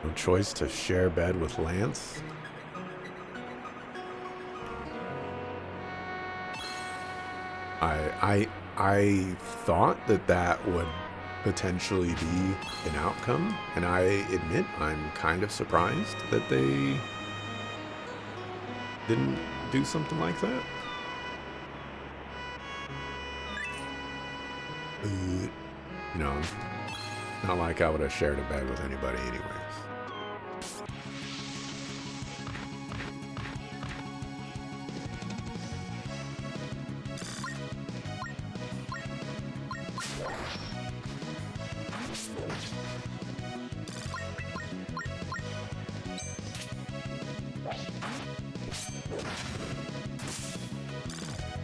No choice to share bed with Lance. I thought that would potentially be an outcome, and I admit I'm kind of surprised that they didn't do something like that. You know, not like I would have shared a bed with anybody anyways.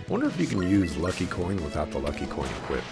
I wonder if you can use Lucky Coin without the Lucky Coin equipped.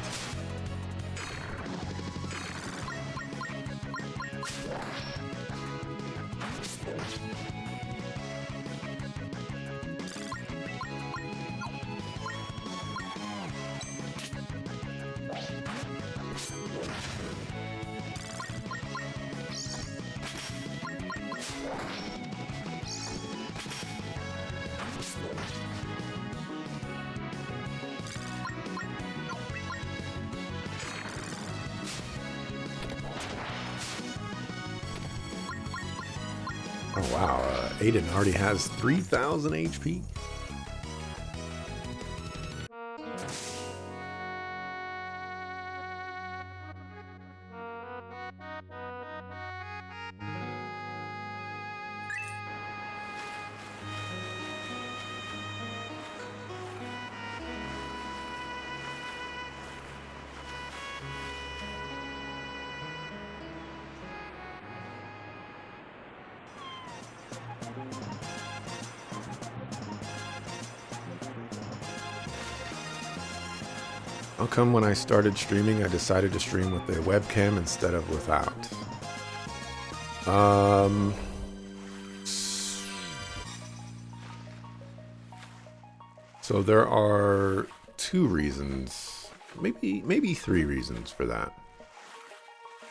Oh wow, Aiden already has 3,000 HP. How come when I started streaming, I decided to stream with the webcam instead of without? So there are two reasons, maybe three reasons for that.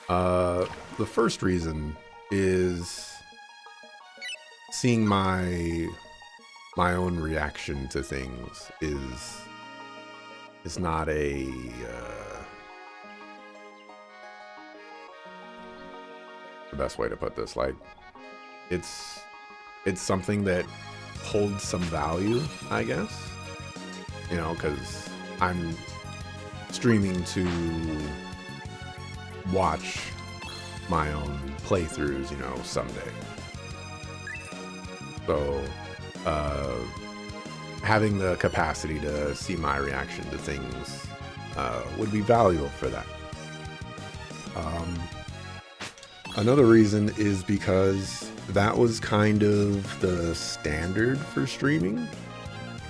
The first reason is seeing my own reaction to things is not a the best way to put this. Like, it's something that holds some value, I guess. You know, because I'm streaming to watch my own playthroughs, you know, someday. So, having the capacity to see my reaction to things would be valuable for that. Another reason is because that was kind of the standard for streaming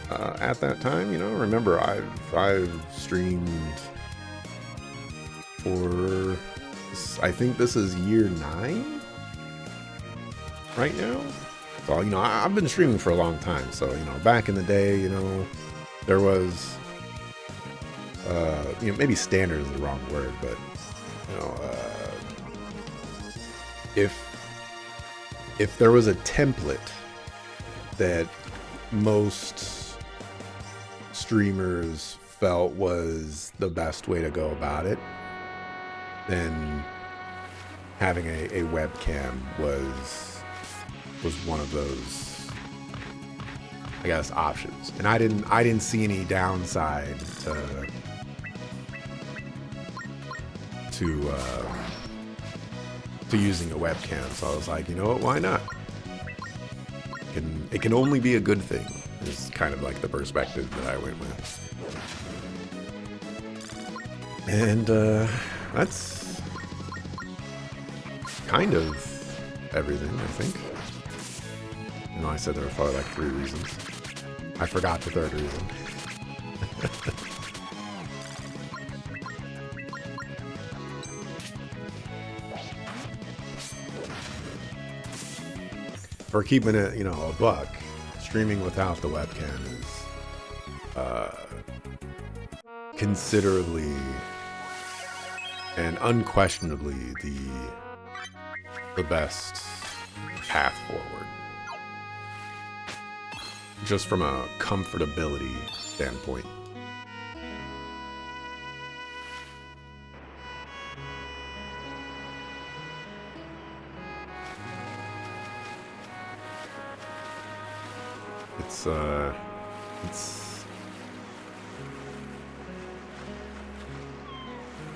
at that time. You know, remember I've streamed for, I think this is year 9 right now. So, you know, I've been streaming for a long time. So, you know, back in the day, you know, there was, you know, maybe standard is the wrong word, but, you know, if there was a template that most streamers felt was the best way to go about it, then having a webcam was one of those, I guess, options. And I didn't see any downside to using a webcam. So I was like, you know what, why not? It can only be a good thing, is kind of like the perspective that I went with. And that's kind of everything, I think. You know, I said there were probably like 3 reasons. I forgot the 3rd reason. For keeping it, you know, a buck, streaming without the webcam is considerably and unquestionably the best path forward. Just from a comfortability standpoint. It's I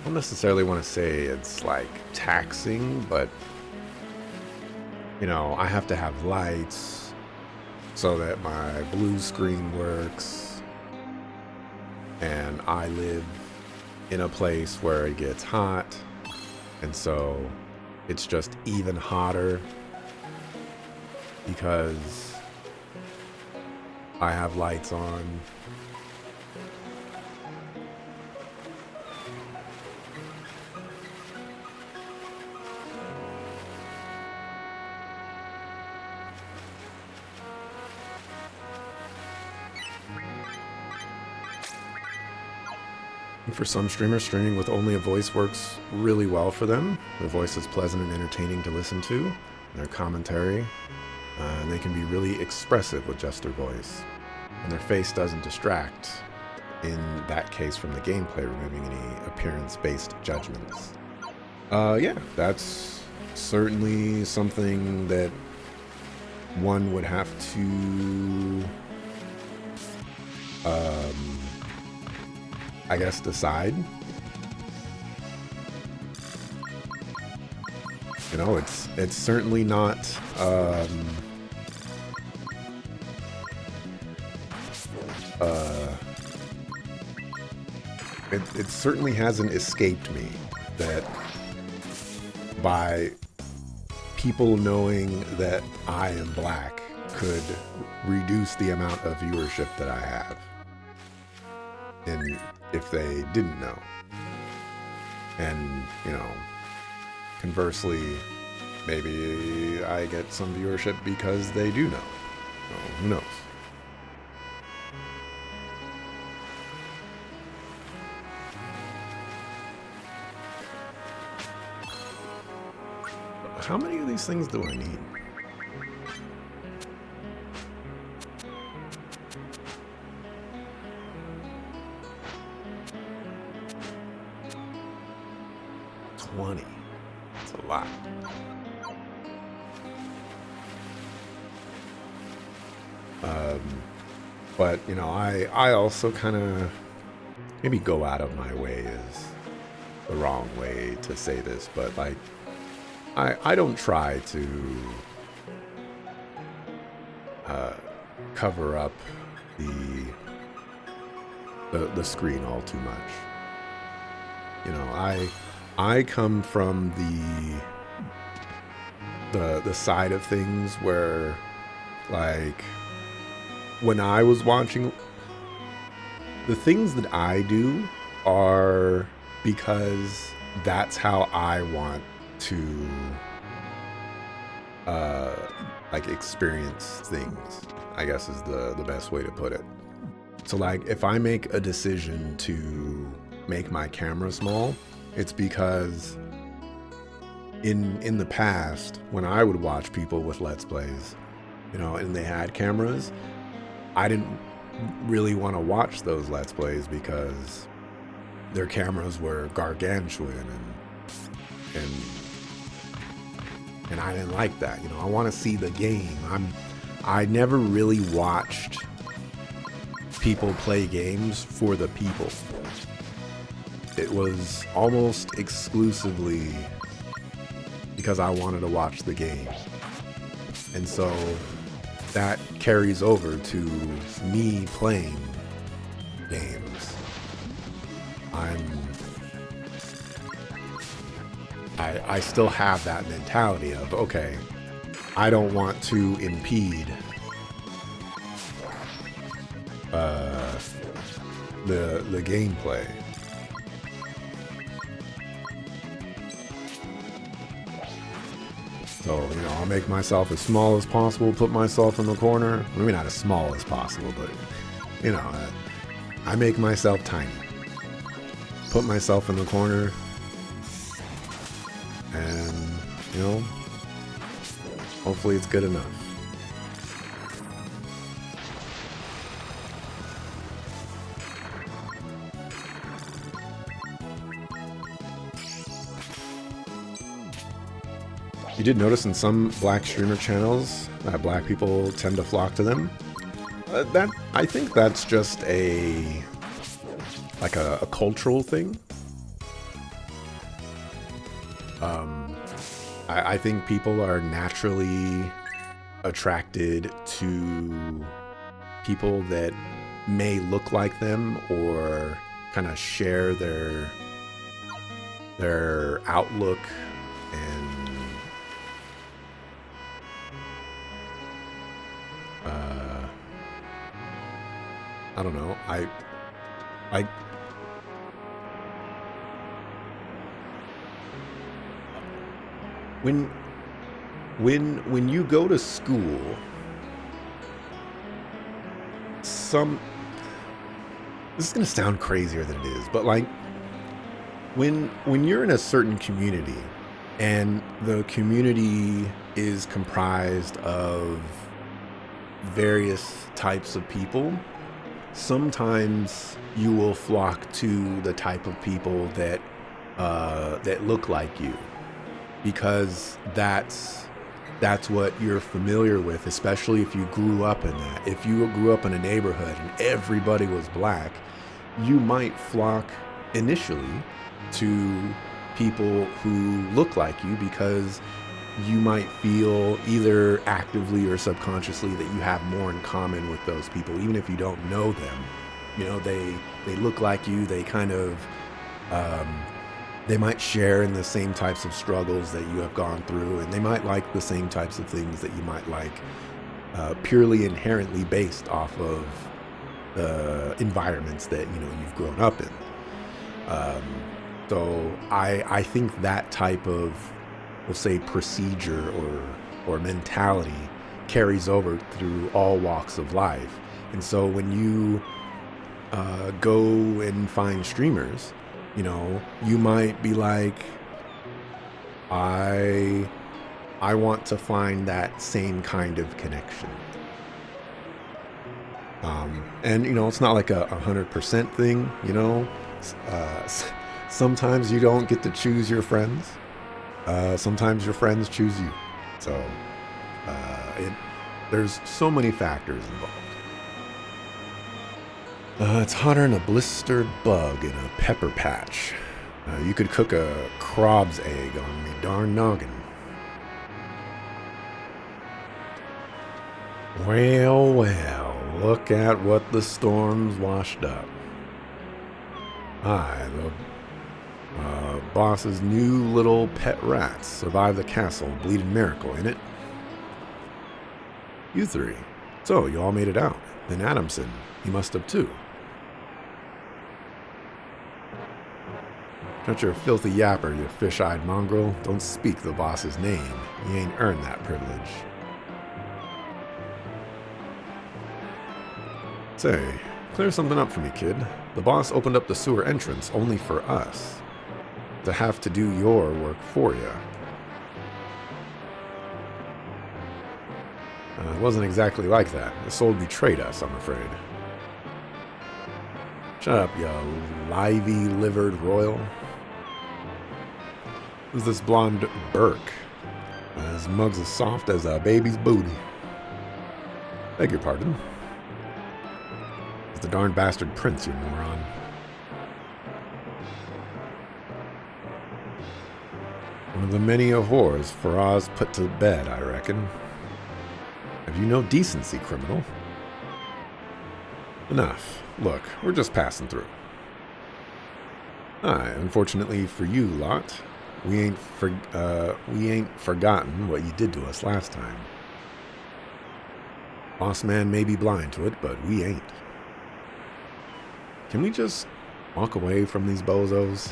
don't necessarily want to say it's like taxing, but you know, I have to have lights so that my blue screen works, and I live in a place where it gets hot, and so it's just even hotter because I have lights on. And for some streamers, streaming with only a voice works really well for them. Their voice is pleasant and entertaining to listen to, and their commentary, and they can be really expressive with just their voice. And their face doesn't distract, in that case, from the gameplay, removing any appearance-based judgments. Yeah, that's certainly something that one would have to, I guess, decide. You know, it's certainly not it certainly hasn't escaped me that by people knowing that I am black could reduce the amount of viewership that I have. And if they didn't know. And, you know, conversely, maybe I get some viewership because they do know. So, who knows? How many of these things do I need? It's a lot. But, you know, I also kind of maybe go out of my way is the wrong way to say this, but like, I don't try to cover up the screen all too much. You know, I come from the side of things where, like, when I was watching, the things that I do are because that's how I want to like experience things, I guess is the best way to put it. So like, if I make a decision to make my camera small, it's because in the past, when I would watch people with Let's Plays, you know, and they had cameras, I didn't really want to watch those Let's Plays because their cameras were gargantuan and I didn't like that. You know, I want to see the game. I never really watched people play games for the people. It was almost exclusively because I wanted to watch the game. And so that carries over to me playing games. I still have that mentality of, okay, I don't want to impede the gameplay. So, you know, I'll make myself as small as possible, put myself in the corner. Maybe not as small as possible, but, you know, I make myself tiny. Put myself in the corner and, you know, Hopefully it's good enough. You did notice in some black streamer channels that black people tend to flock to them. I think that's just a cultural thing. I think people are naturally attracted to people that may look like them or kind of share their outlook and I don't know. When you go to school, this is gonna sound crazier than it is, but like when you're in a certain community and the community is comprised of various types of people, sometimes you will flock to the type of people that look like you, because that's what you're familiar with, especially if you grew up in that. If you grew up in a neighborhood and everybody was black, you might flock initially to people who look like you because you might feel either actively or subconsciously that you have more in common with those people, even if you don't know them. You know, they look like you, they kind of they might share in the same types of struggles that you have gone through, and they might like the same types of things that you might like, purely inherently based off of the environments that you've grown up in. So I think that type of, we'll say, procedure or mentality carries over through all walks of life. And so when you go and find streamers, you might be like, I want to find that same kind of connection. And it's not like a 100% thing. Sometimes you don't get to choose your friends. Sometimes your friends choose you. So there's so many factors involved. It's hotter than a blistered bug in a pepper patch. You could cook a crab's egg on me darn noggin. Well, look at what the storm's washed up. Aye, the boss's new little pet rats survived the castle bleeding miracle, innit? You three. So, you all made it out. Then Adamson, he must have too. Shut your filthy yapper, you fish-eyed mongrel. Don't speak the boss's name. You ain't earned that privilege. Say, clear something up for me, kid. The boss opened up the sewer entrance only for us to have to do your work for you. It wasn't exactly like that. The soul betrayed us, I'm afraid. Shut up, you livey-livered royal. Who's this blonde Burke? His mug's as soft as a baby's booty. Beg your pardon. It's the darn bastard prince, you moron. One of the many whores Faraz put to bed, I reckon. Have you no decency, criminal? Enough. Look, we're just passing through. Aye, unfortunately for you lot, we ain't forgotten what you did to us last time. Boss man may be blind to it, but we ain't. Can we just walk away from these bozos?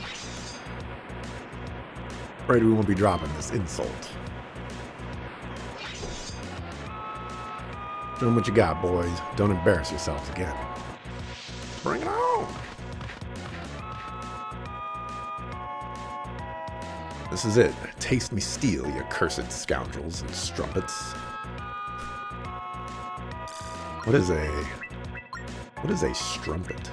Afraid we won't be dropping this insult. Show them what you got, boys. Don't embarrass yourselves again. Bring it on! This is it. Taste me steel, you cursed scoundrels and strumpets. What is a strumpet?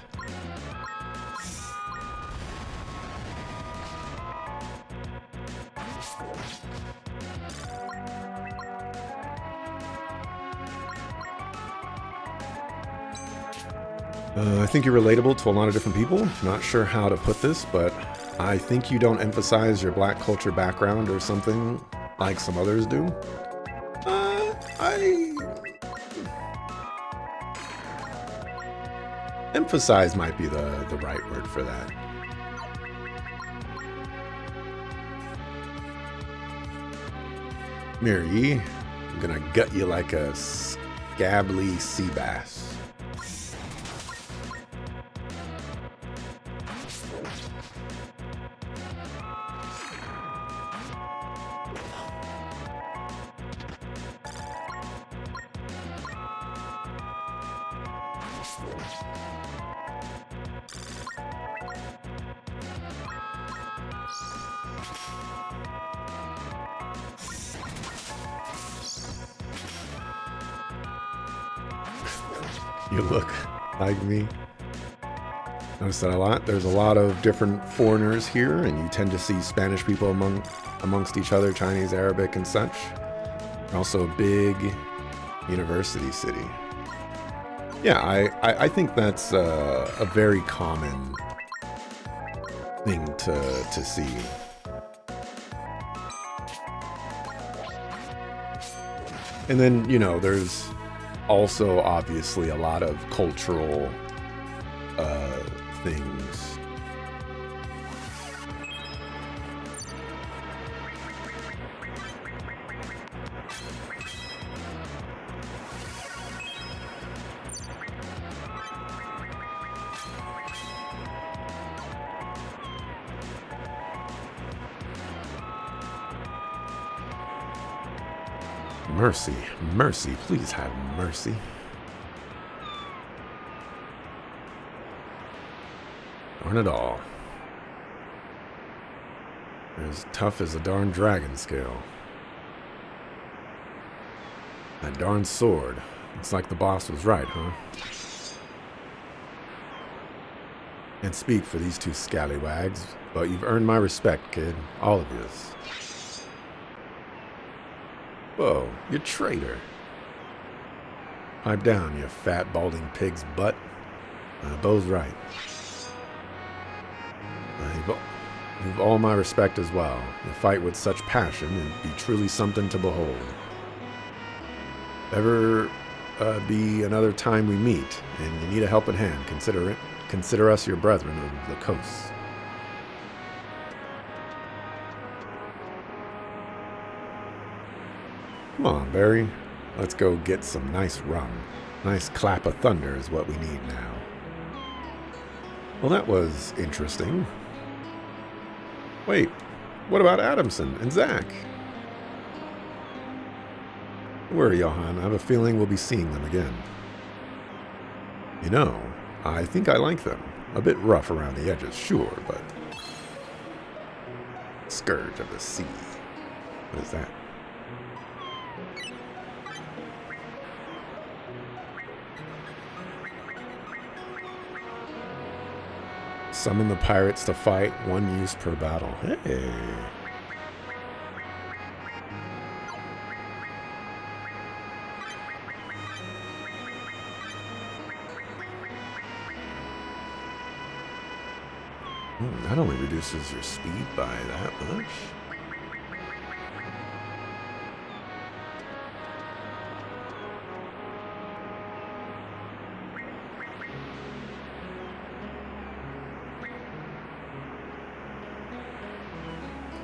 I think you're relatable to a lot of different people. Not sure how to put this, but I think you don't emphasize your black culture background or something like some others do. Emphasize might be the right word for that. Mirror ye, I'm gonna gut you like a scably sea bass. You look like me. Notice that a lot. There's a lot of different foreigners here, and you tend to see Spanish people amongst each other, Chinese, Arabic, and such. Also a big university city. Yeah, I think that's a very common thing to see. And then, you know, there's also obviously a lot of cultural things. Mercy, mercy, please have mercy. Darn it all. They're as tough as a darn dragon scale. That darn sword. Looks like the boss was right, huh? Can't speak for these two scallywags, but you've earned my respect, kid. All of yous. Whoa, you traitor. Pipe down, you fat, balding pig's butt. Bo's right. You've all my respect as well. You fight with such passion and be truly something to behold. Ever be another time we meet and you need a helping hand, consider us your brethren of the coast. Come on, Barry. Let's go get some nice rum. Nice clap of thunder is what we need now. Well, that was interesting. Wait, what about Adamson and Zach? Don't worry, Johan. I have a feeling we'll be seeing them again. You know, I think I like them. A bit rough around the edges, sure, but... Scourge of the sea. What is that? Summon the pirates to fight, 1 use per battle. Hey. That only reduces your speed by that much.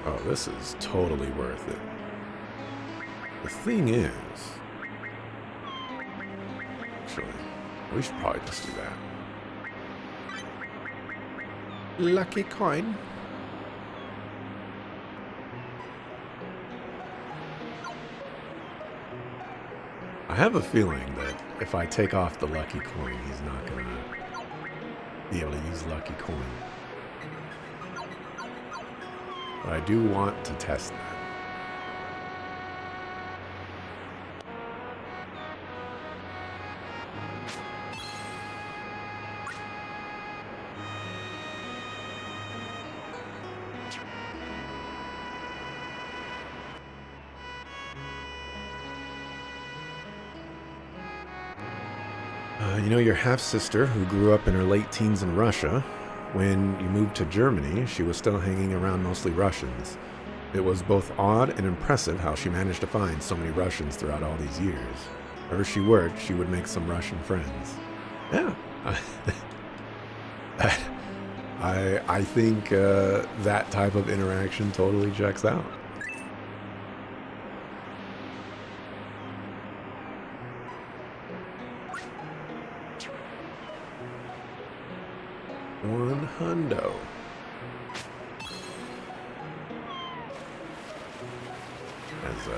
Oh, this is totally worth it. The thing is... Actually, we should probably just do that. Lucky coin. I have a feeling that if I take off the lucky coin, he's not going to be able to use lucky coin. But I do want to test that. You know, your half-sister, who grew up in her late teens in Russia, when you moved to Germany, she was still hanging around mostly Russians. It was both odd and impressive how she managed to find so many Russians throughout all these years. Wherever she worked, she would make some Russian friends. Yeah. I think that type of interaction totally checks out. One hundo. As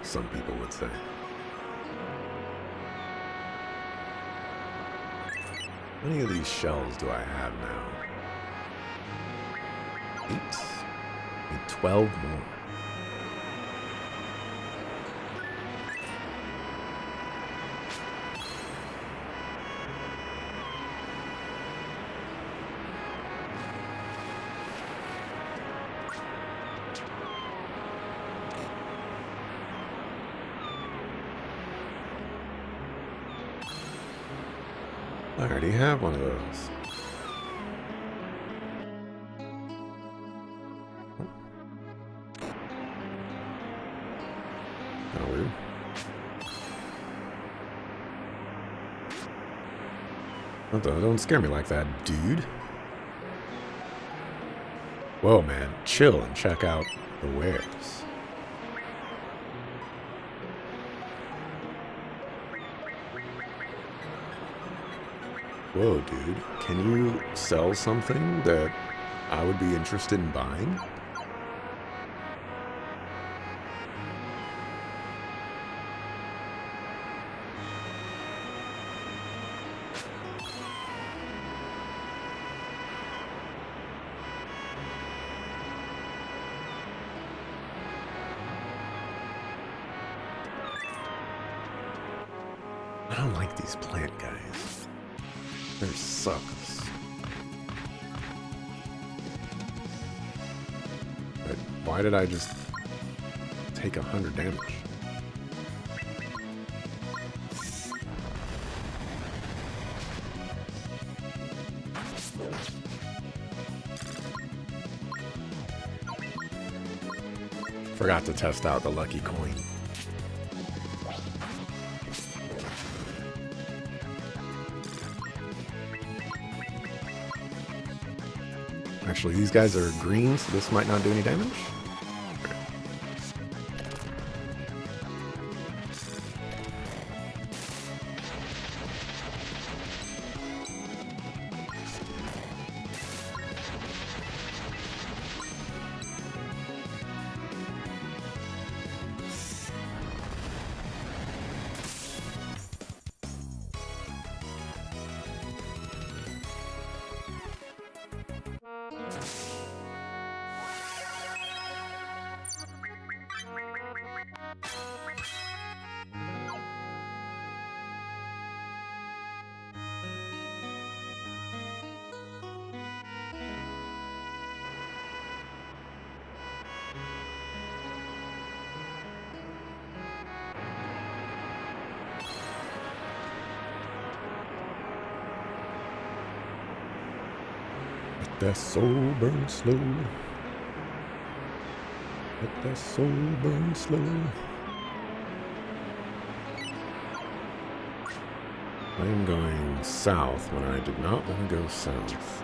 some people would say. How many of these shells do I have now? 8. Need 12 more. I already have one of those. Kind of weird. Don't scare me like that, dude. Whoa, man. Chill and check out the wares. Whoa, dude. Can you sell something that I would be interested in buying? I don't like these plant guys. They're sucks. But why did I just take 100 damage? Forgot to test out the lucky coin. Actually, these guys are green, so this might not do any damage. Let that soul burn slow. Let that soul burn slow. I am going south when I did not want to go south.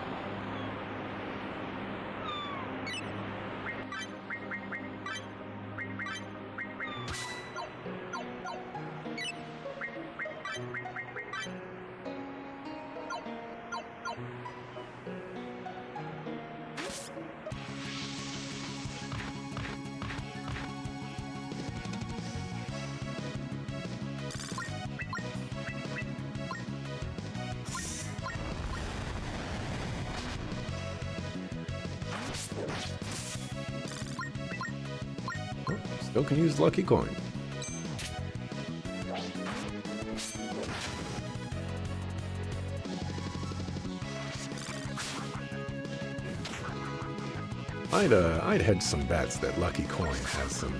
Still can use lucky coin. I'd hedge some bets that lucky coin has some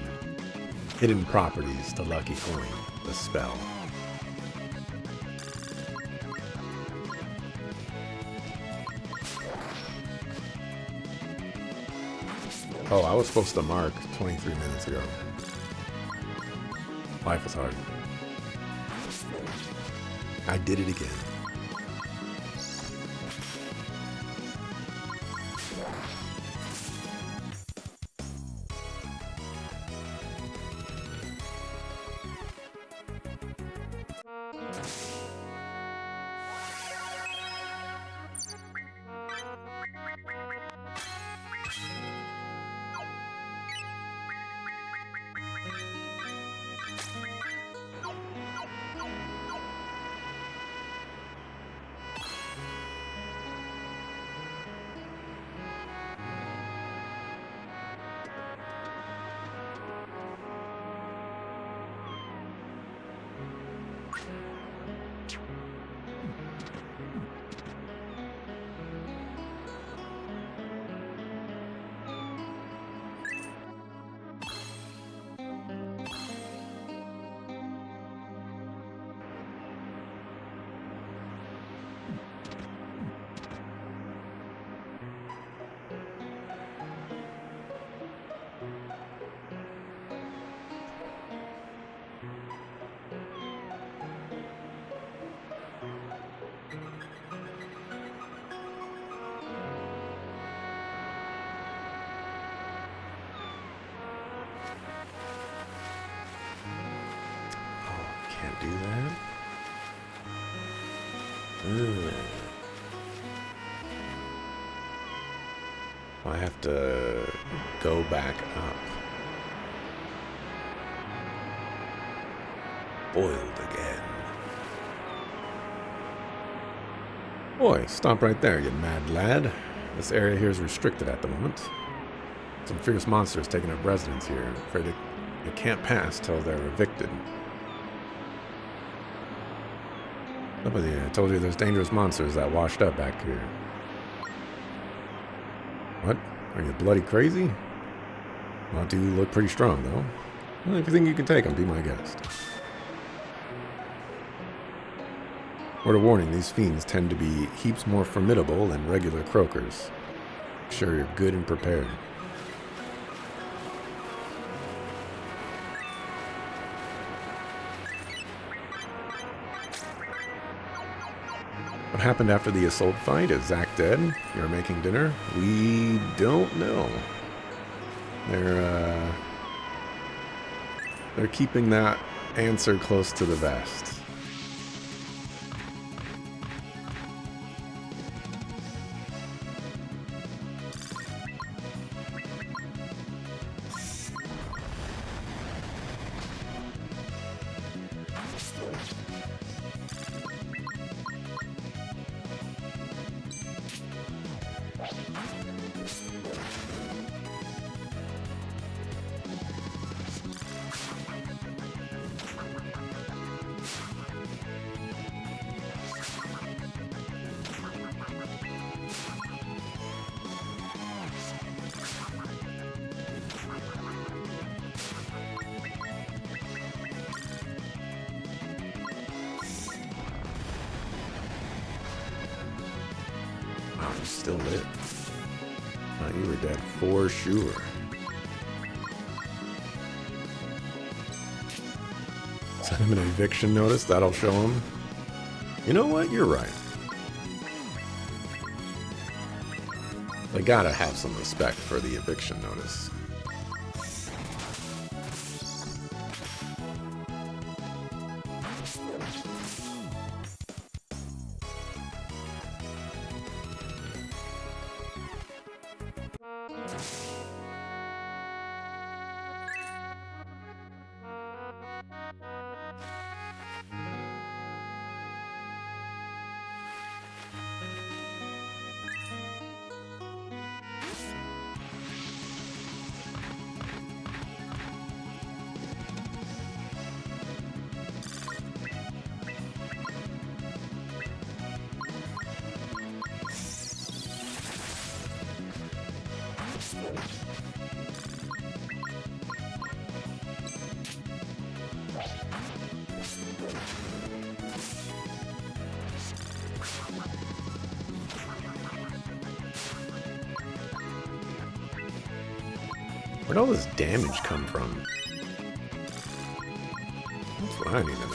hidden properties to lucky coin, the spell. Oh, I was supposed to mark 23 minutes ago. Life is hard. I did it again. Can't do that. I have to go back up. Boiled again. Boy, stop right there, you mad lad. This area here is restricted at the moment. Some fierce monsters taking up residence here. Afraid they can't pass till they're evicted. I told you there's dangerous monsters that washed up back here. What? Are you bloody crazy? Well, do you look pretty strong, though. Well, if you think you can take them, be my guest. Word of warning, these fiends tend to be heaps more formidable than regular croakers. Make sure you're good and prepared. What happened after the assault fight? Is Zach dead? You're making dinner? We don't know. They're keeping that answer close to the vest. Still lit. You were dead for sure. Send him an eviction notice. That'll show him. You know what? You're right. They gotta have some respect for the eviction notice. Where'd all this damage come from? That's what I need to know.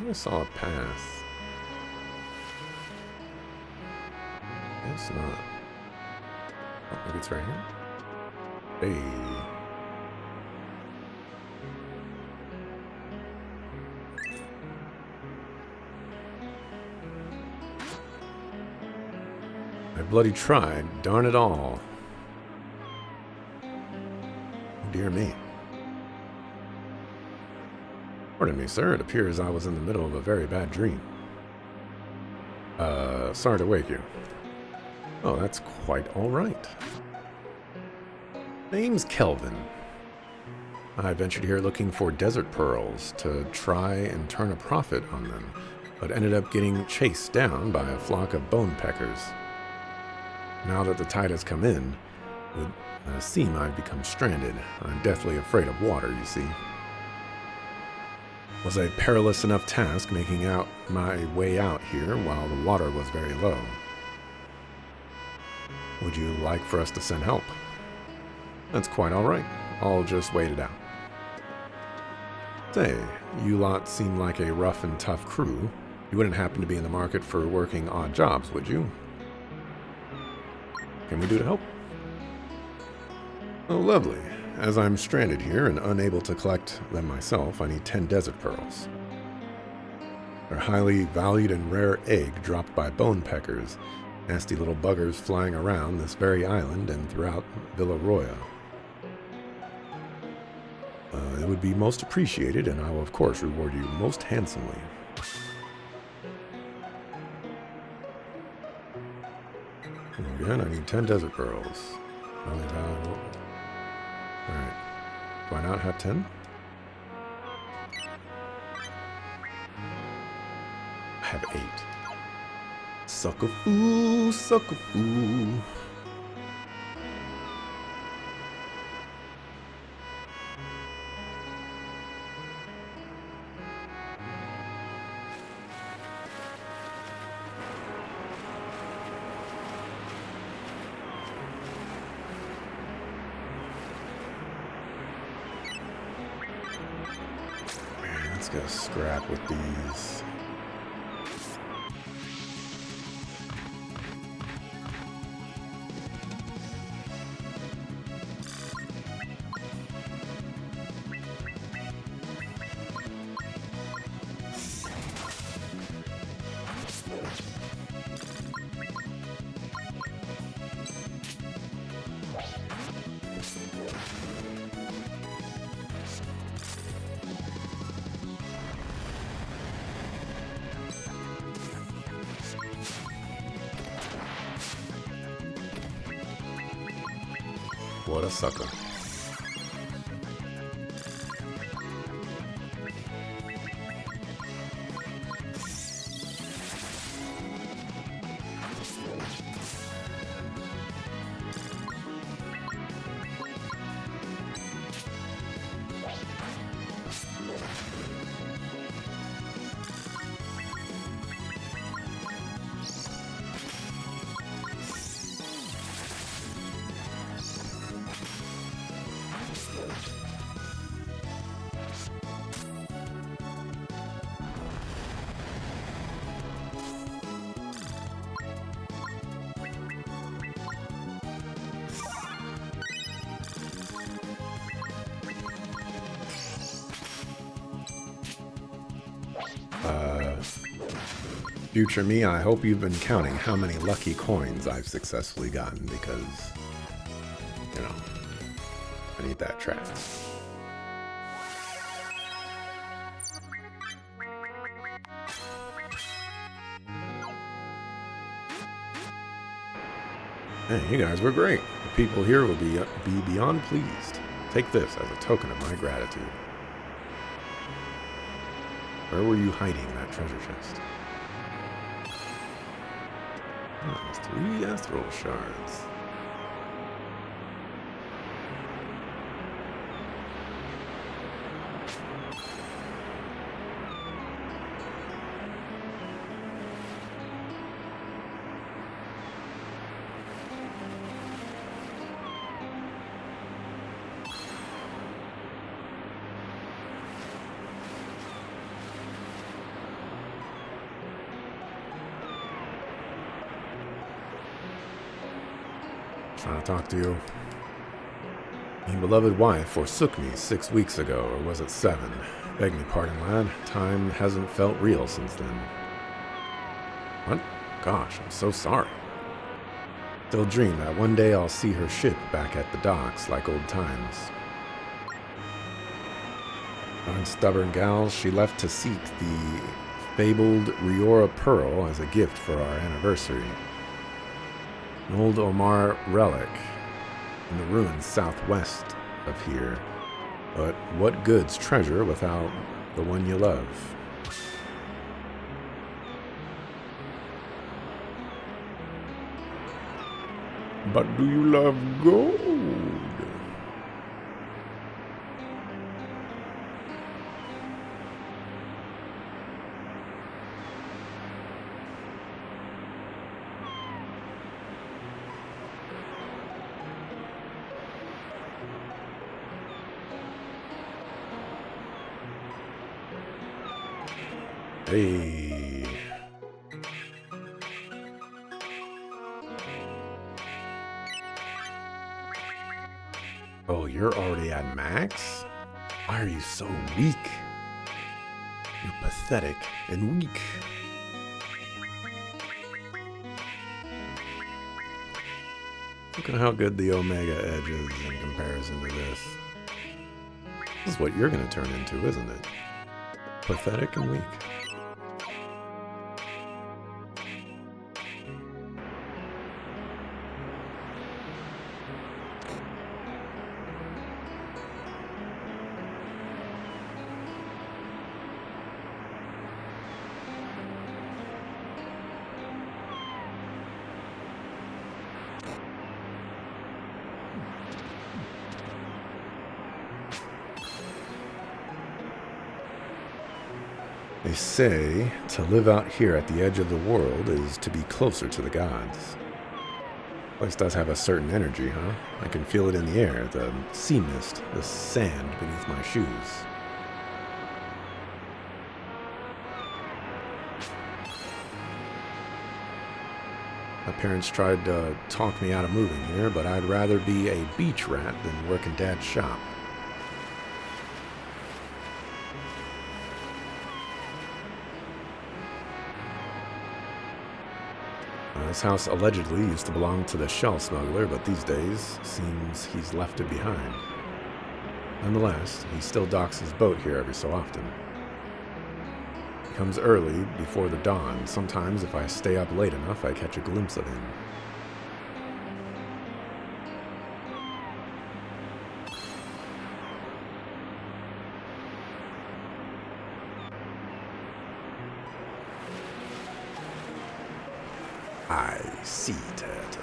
I saw a path. It's not. Oh, maybe it's right here. Hey. I bloody tried. Darn it all. Oh, dear me. Pardon me, sir. It appears I was in the middle of a very bad dream. Sorry to wake you. Oh, that's quite all right. Name's Kelvin. I ventured here looking for desert pearls to try and turn a profit on them, but ended up getting chased down by a flock of bone peckers. Now that the tide has come in, it would seem I've become stranded. I'm deathly afraid of water, you see. It was a perilous enough task making out my way out here while the water was very low. Would you like for us to send help? That's quite all right. I'll just wait it out. Say, you lot seem like a rough and tough crew. You wouldn't happen to be in the market for working odd jobs, would you? Can we do to help? Oh, lovely. As I'm stranded here and unable to collect them myself, I need 10 desert pearls. They're a highly valued and rare egg dropped by bone peckers, nasty little buggers flying around this very island and throughout Villaroya. It would be most appreciated, and I will of course reward you most handsomely. Again, I need 10 desert pearls. Alright. Do I not have 10? I have 8. Sucker fool, sucker fool. Let's go scrap with these. What a sucker. Future me, I hope you've been counting how many lucky coins I've successfully gotten because, you know, I need that track. Hey, you guys were great. The people here will be beyond pleased. Take this as a token of my gratitude. Where were you hiding that treasure chest? Oh, 3 ethereal shards. Trying to talk to you. My beloved wife forsook me 6 weeks ago, or was it 7? Beg me pardon, lad. Time hasn't felt real since then. What? Gosh, I'm so sorry. Still dream that one day I'll see her ship back at the docks like old times. Darn stubborn gal, she left to seek the fabled Riora Pearl as a gift for our anniversary. An old Omar relic in the ruins southwest of here. But what good's treasure without the one you love? But do you love gold? Hey. Oh, you're already at max? Why are you so weak? You're pathetic and weak. Look at how good the Omega Edge is in comparison to this. This is what you're going to turn into, isn't it? Pathetic and weak. They say to live out here at the edge of the world is to be closer to the gods. Place does have a certain energy, huh? I can feel it in the air, the sea mist, the sand beneath my shoes. My parents tried to talk me out of moving here, but I'd rather be a beach rat than work in Dad's shop. This house allegedly used to belong to the shell smuggler, but these days, seems he's left it behind. Nonetheless, he still docks his boat here every so often. He comes early, before the dawn. Sometimes, if I stay up late enough, I catch a glimpse of him. I see, turtle.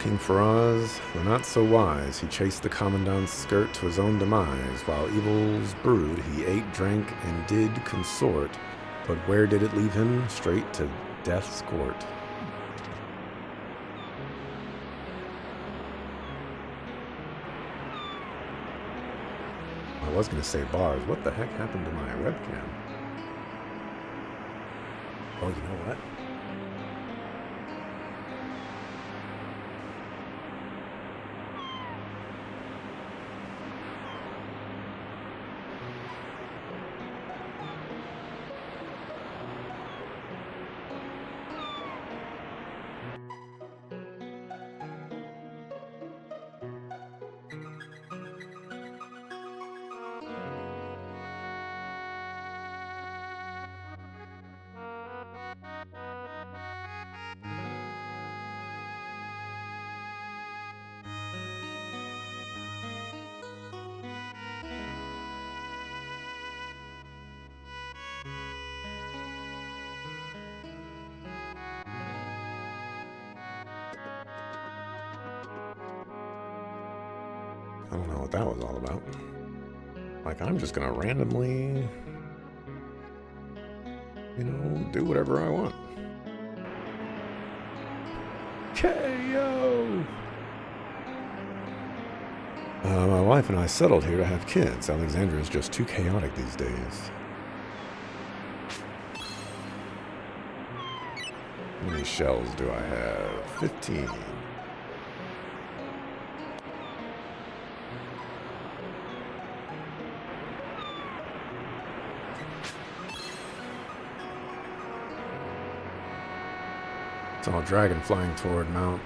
King Faraz, though not so wise, he chased the commandant's skirt to his own demise. While evils brewed, he ate, drank, and did consort. But where did it leave him? Straight to death's court. I was going to say bars. What the heck happened to my webcam? Oh, you know what? I don't know what that was all about. Like, I'm just gonna randomly, you know, do whatever I want. KO! My wife and I settled here to have kids. Alexandria is just too chaotic these days. How many shells do I have? 15. Saw a dragon flying toward Mount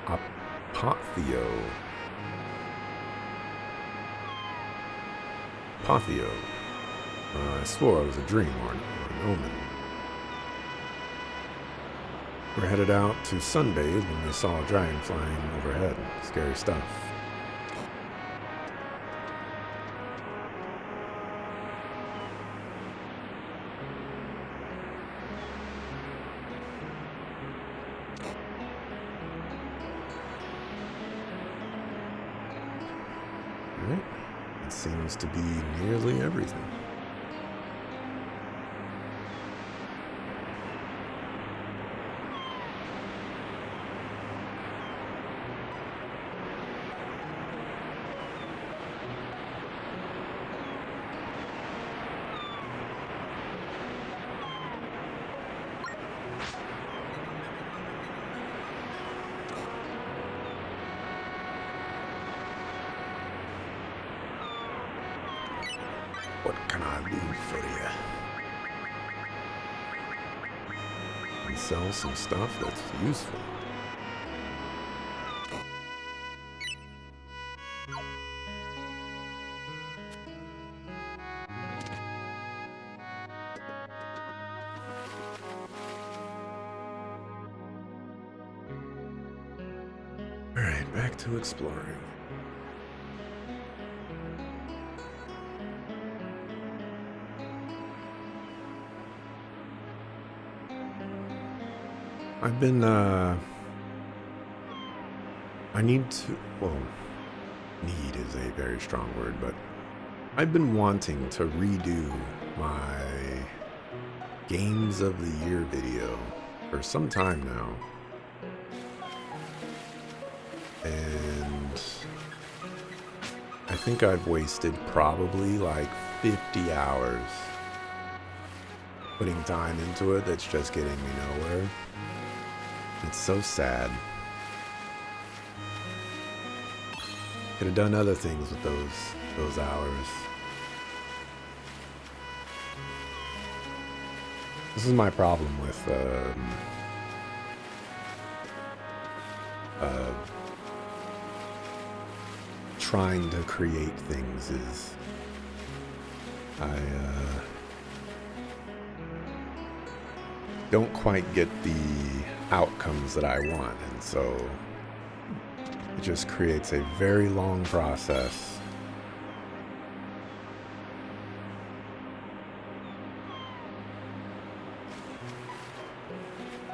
Apotheo. Apotheo. I swore it was a dream or an omen. We're headed out to sunbathe when we saw a dragon flying overhead. Scary stuff. Alright. It seems to be nearly everything. What can I do for you? And sell some stuff that's useful. Alright, back to exploring. I've been, I need to, well, need is a very strong word, but I've been wanting to redo my Games of the Year video for some time now. And I think I've wasted probably like 50 hours putting time into it that's just getting me nowhere. It's so sad. Could have done other things with those hours. This is my problem with trying to create things is I don't quite get the outcomes that I want, and so it just creates a very long process.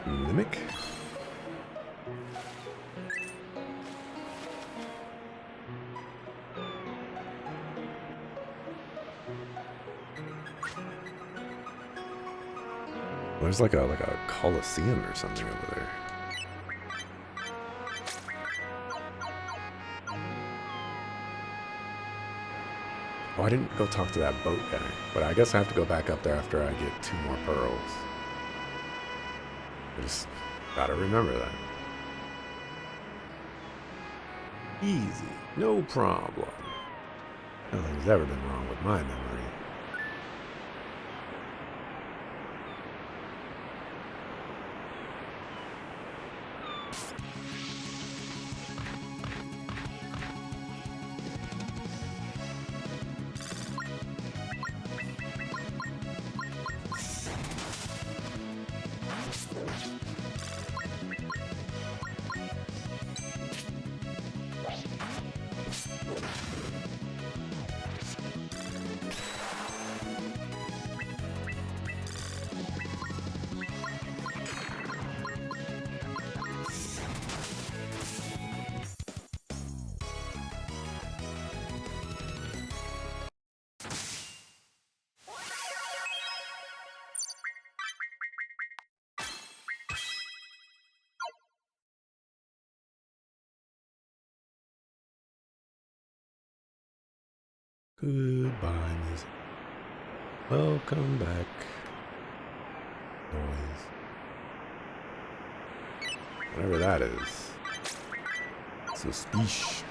Mimic. There's like a coliseum or something over there. Oh, I didn't go talk to that boat guy, but I guess I have to go back up there after I get 2 more pearls. I just gotta remember that. Easy, no problem. Nothing's ever been wrong with my memory. Goodbye, music. Welcome back. Noise. Whatever that is. So speech.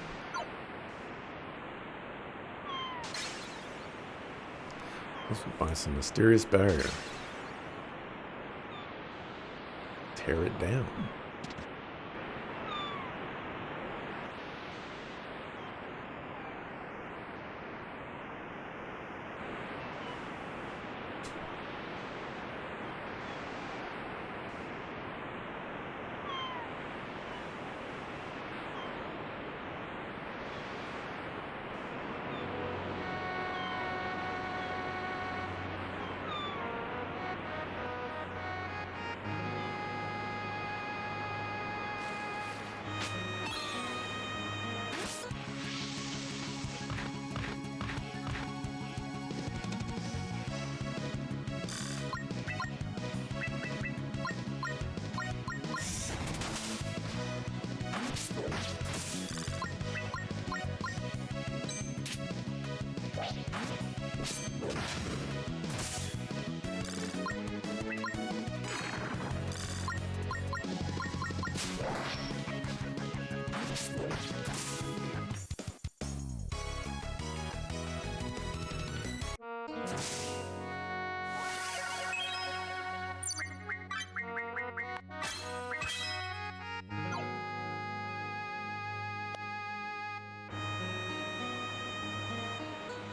Let's find some mysterious barrier. Tear it down.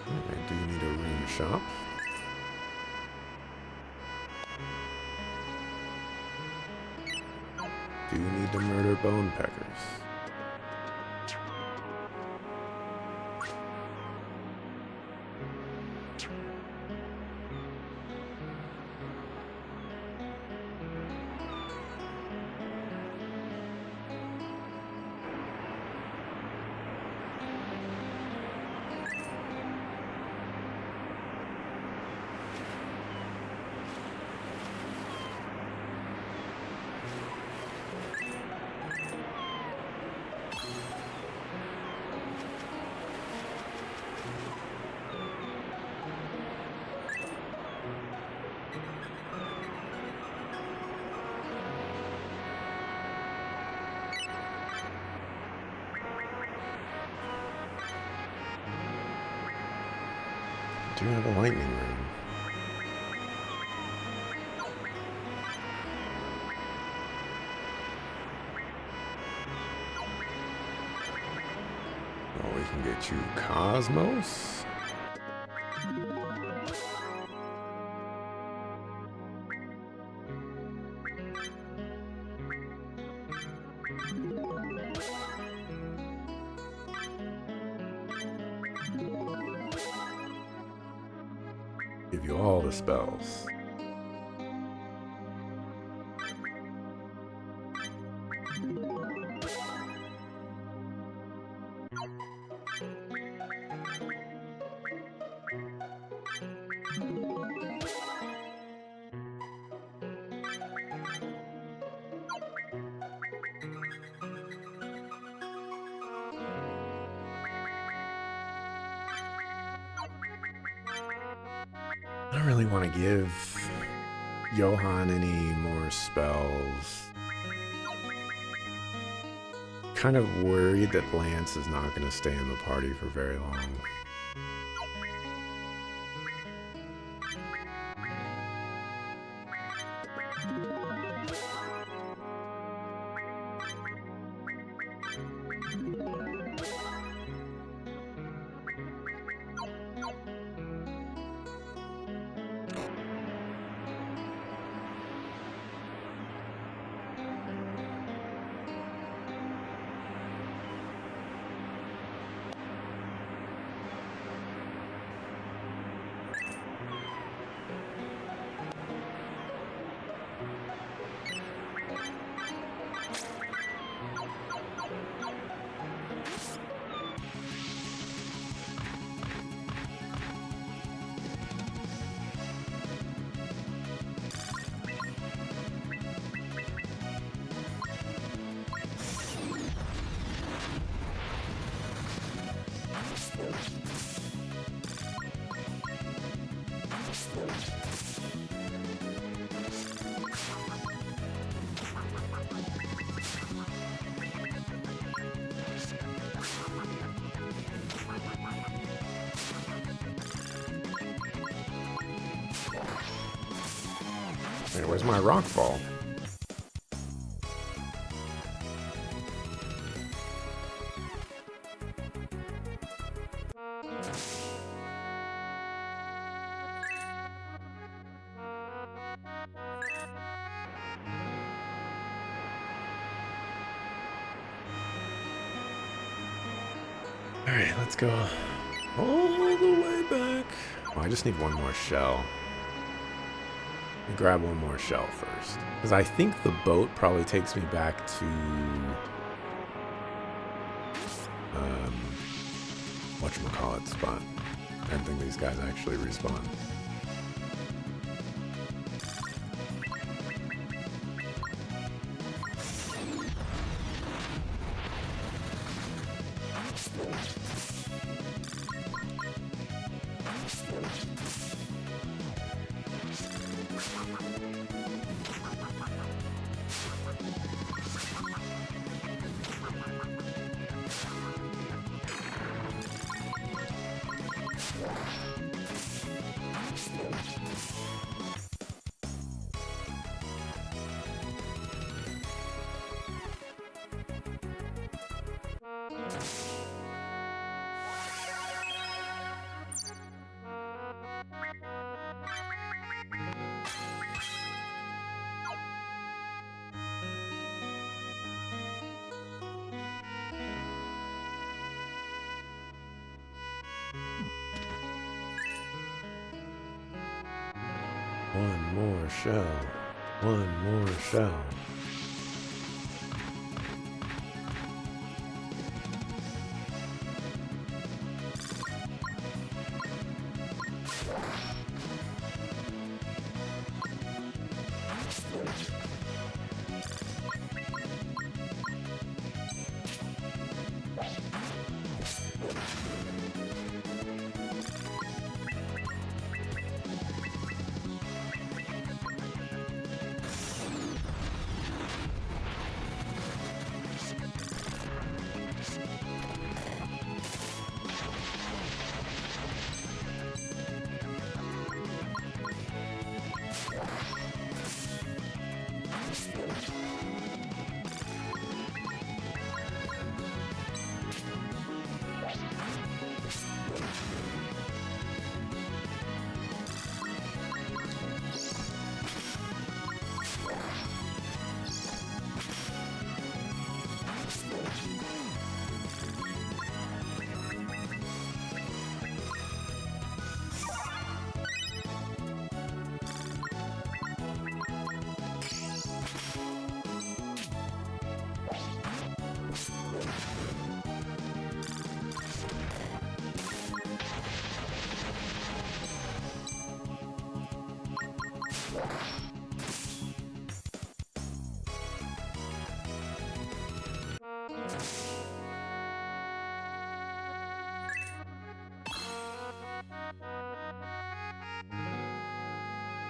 I do need a room shop. Do need to murder bone peckers. Do have a lightning room. Oh, we can get you Cosmos. Give you all the spells. I don't really want to give Johann any more spells. Kind of worried that Lance is not going to stay in the party for very long. Hey, where's my rock ball? Alright, let's go all the way back. Oh, I just need one more shell. Let me grab one more shell first. Because I think the boat probably takes me back to... whatchamacallit spot. I don't think these guys actually respawn. One more shell. One more shell.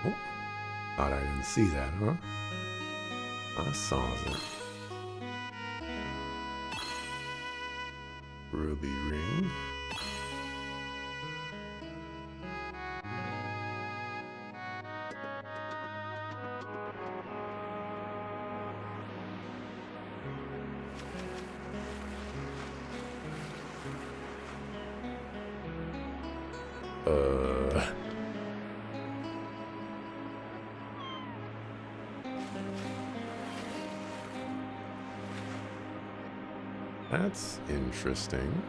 Oh, thought I didn't see that, huh? I saw it. Ruby ring. That's interesting.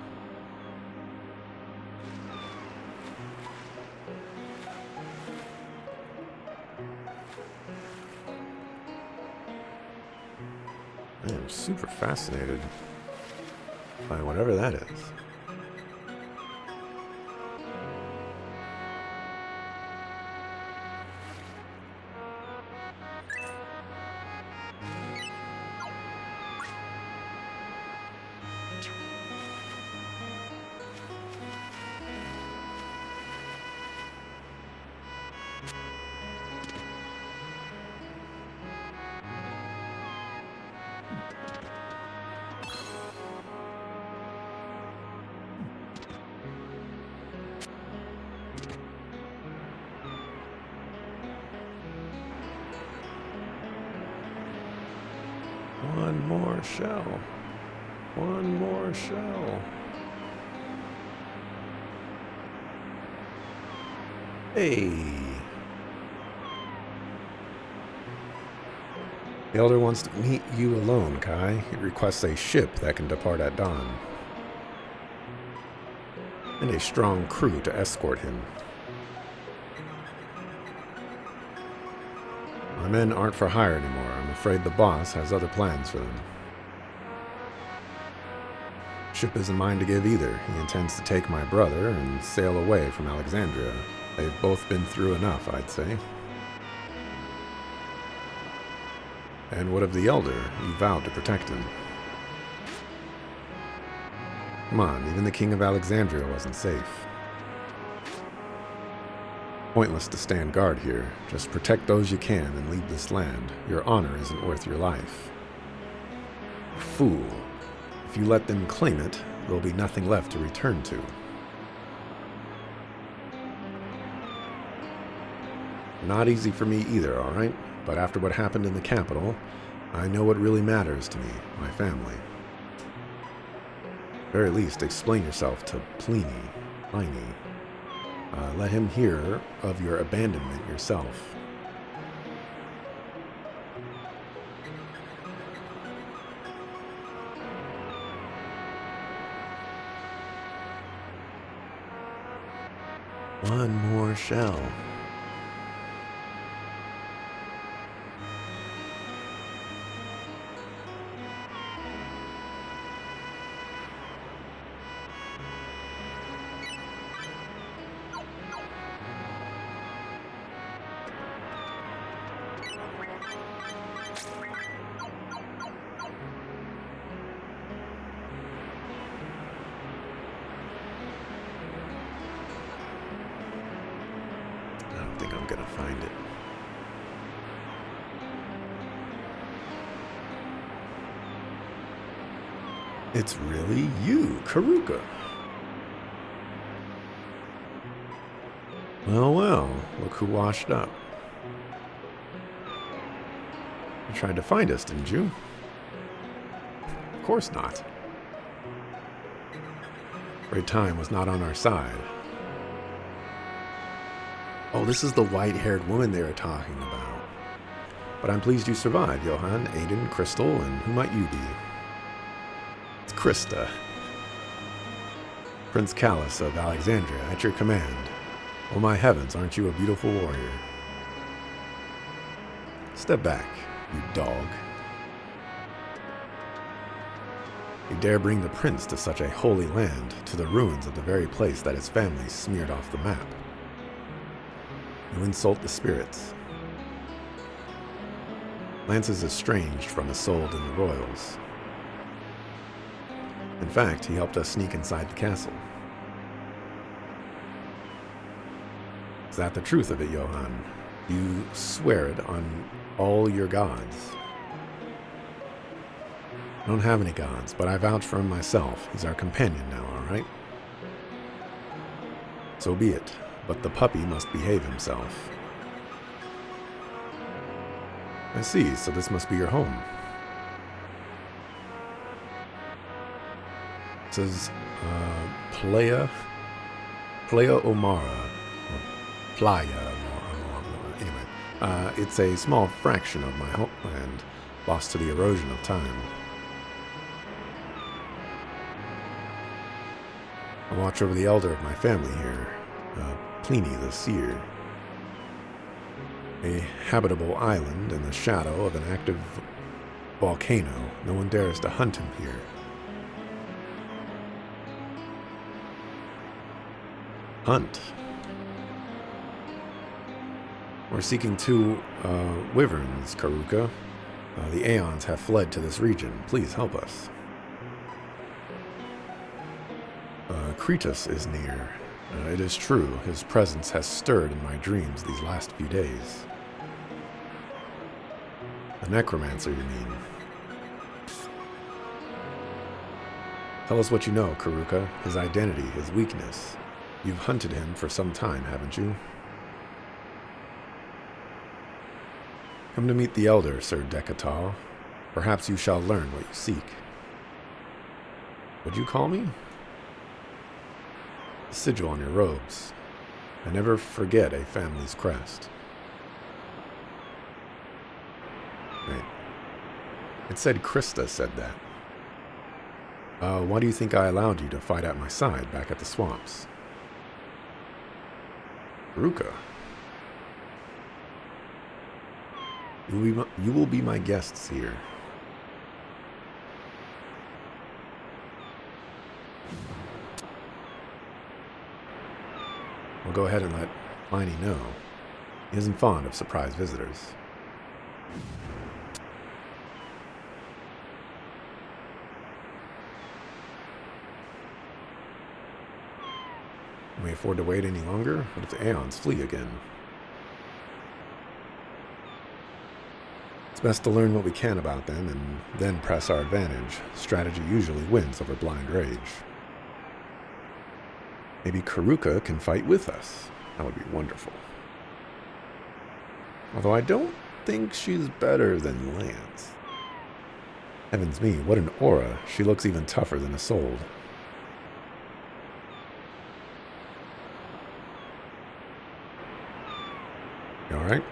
I am super fascinated by whatever that is. One more shell. One more shell. Hey. The Elder wants to meet you alone, Kai. He requests a ship that can depart at dawn. And a strong crew to escort him. My men aren't for hire anymore. I'm afraid the boss has other plans for them. Ship isn't mine to give either. He intends to take my brother and sail away from Alexandria. They've both been through enough, I'd say. And what of the Elder? You vowed to protect him. Come on, even the King of Alexandria wasn't safe. Pointless to stand guard here. Just protect those you can and leave this land. Your honor isn't worth your life. Fool. If you let them claim it, there'll be nothing left to return to. Not easy for me either, all right? But after what happened in the capital, I know what really matters to me, my family. At the very least, explain yourself to Pliny. Let him hear of your abandonment yourself. One more shell. I don't think I'm gonna find it. It's really you, Karuka. Well, look who washed up. You tried to find us, didn't you? Of course not. Great time was not on our side. Oh, this is the white-haired woman they were talking about. But I'm pleased you survived, Johann, Aiden, Crystal, and who might you be? It's Krista. Prince Callus of Alexandria, at your command. Oh my heavens, aren't you a beautiful warrior? Step back, you dog. You dare bring the prince to such a holy land, to the ruins of the very place that his family smeared off the map. You insult the spirits. Lance is estranged from Isolde and the royals. In fact, he helped us sneak inside the castle. Is that the truth of it, Johann? You swear it on all your gods. I don't have any gods, but I vouch for him myself. He's our companion now, all right? So be it, but the puppy must behave himself. I see, so this must be your home. It says, Playa Omara, or Playa, anyway. It's a small fraction of my homeland, lost to the erosion of time. I watch over the elder of my family here, Pliny the Seer. A habitable island in the shadow of an active volcano. No one dares to hunt him here. Hunt. We're seeking two wyverns, Karuka. The Aeons have fled to this region. Please help us. Kretus is near. It is true, his presence has stirred in my dreams these last few days. A necromancer, you mean? Tell us what you know, Karuka. His identity, his weakness. You've hunted him for some time, haven't you? Come to meet the Elder, Sir Decatal. Perhaps you shall learn what you seek. What'd you call me? The sigil on your robes. I never forget a family's crest. Wait. It said Krista said that. Why do you think I allowed you to fight at my side back at the swamps? Ruka. You will be my guests here. I'll go ahead and let Pliny know. He isn't fond of surprise visitors. Can we afford to wait any longer? What if the Aeons flee again? It's best to learn what we can about them and then press our advantage. Strategy usually wins over blind rage. Maybe Karuka can fight with us. That would be wonderful. Although I don't think she's better than Lance. Heavens me, what an aura. She looks even tougher than Isolde. You alright?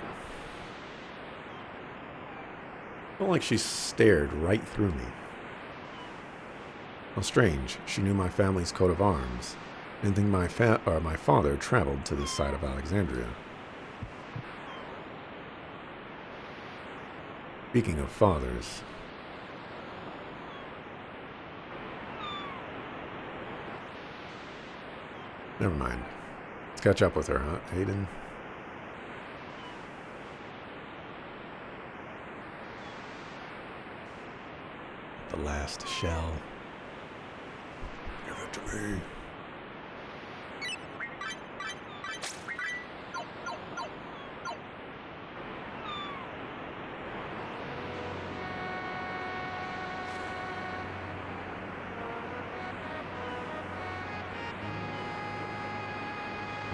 Felt like she stared right through me. How strange. She knew my family's coat of arms. Didn't think my father traveled to this side of Alexandria. Speaking of fathers. Never mind. Let's catch up with her, huh, Aiden? The last shell. Give it to me.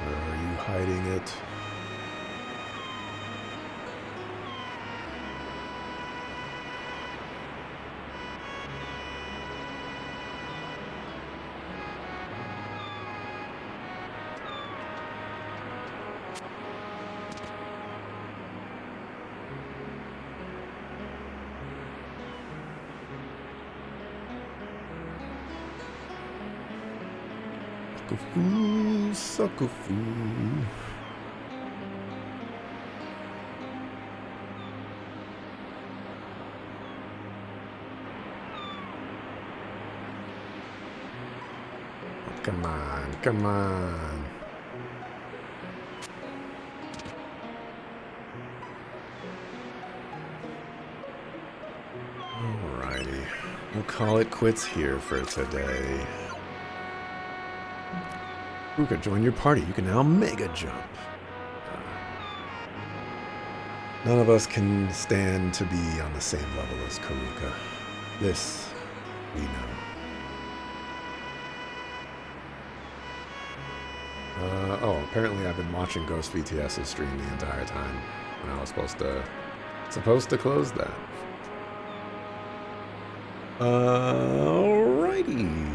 Where are you hiding it? Sucker fool. Come on, come on. Alrighty. We'll call it quits here for today. Ruka, join your party. You can now mega jump. None of us can stand to be on the same level as Karuka. This, we know. Apparently I've been watching Ghost VTS's stream the entire time. And I was supposed to close that. Alrighty.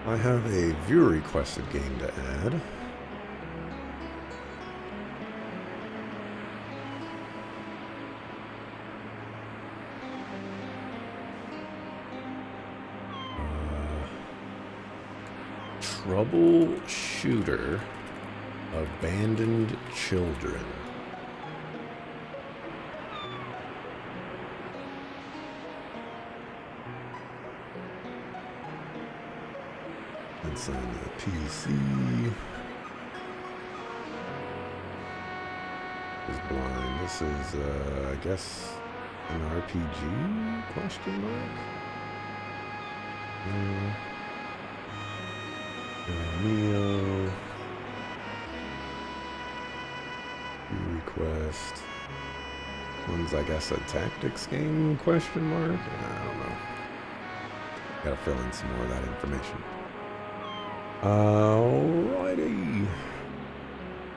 I have a viewer-requested game to add. Troubleshooter Abandoned Children. It's on the PC. Is blind. This is, I guess, an RPG? Question mark? Neo. Request. One's, I guess, a tactics game? Question mark? I don't know. Gotta fill in some more of that information. Alrighty.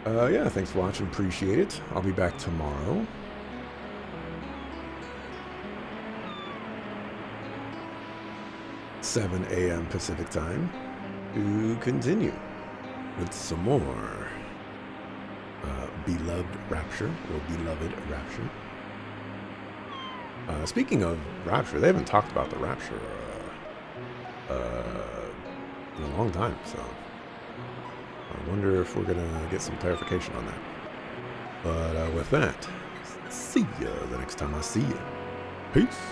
Yeah, thanks for watching. Appreciate it. I'll be back tomorrow. 7 a.m. Pacific time to continue with some more beloved Rapture, or beloved Rapture. Speaking of Rapture, they haven't talked about the Rapture in a long time, so I wonder if we're gonna get some clarification on that. But with that, see ya the next time I see you. Peace.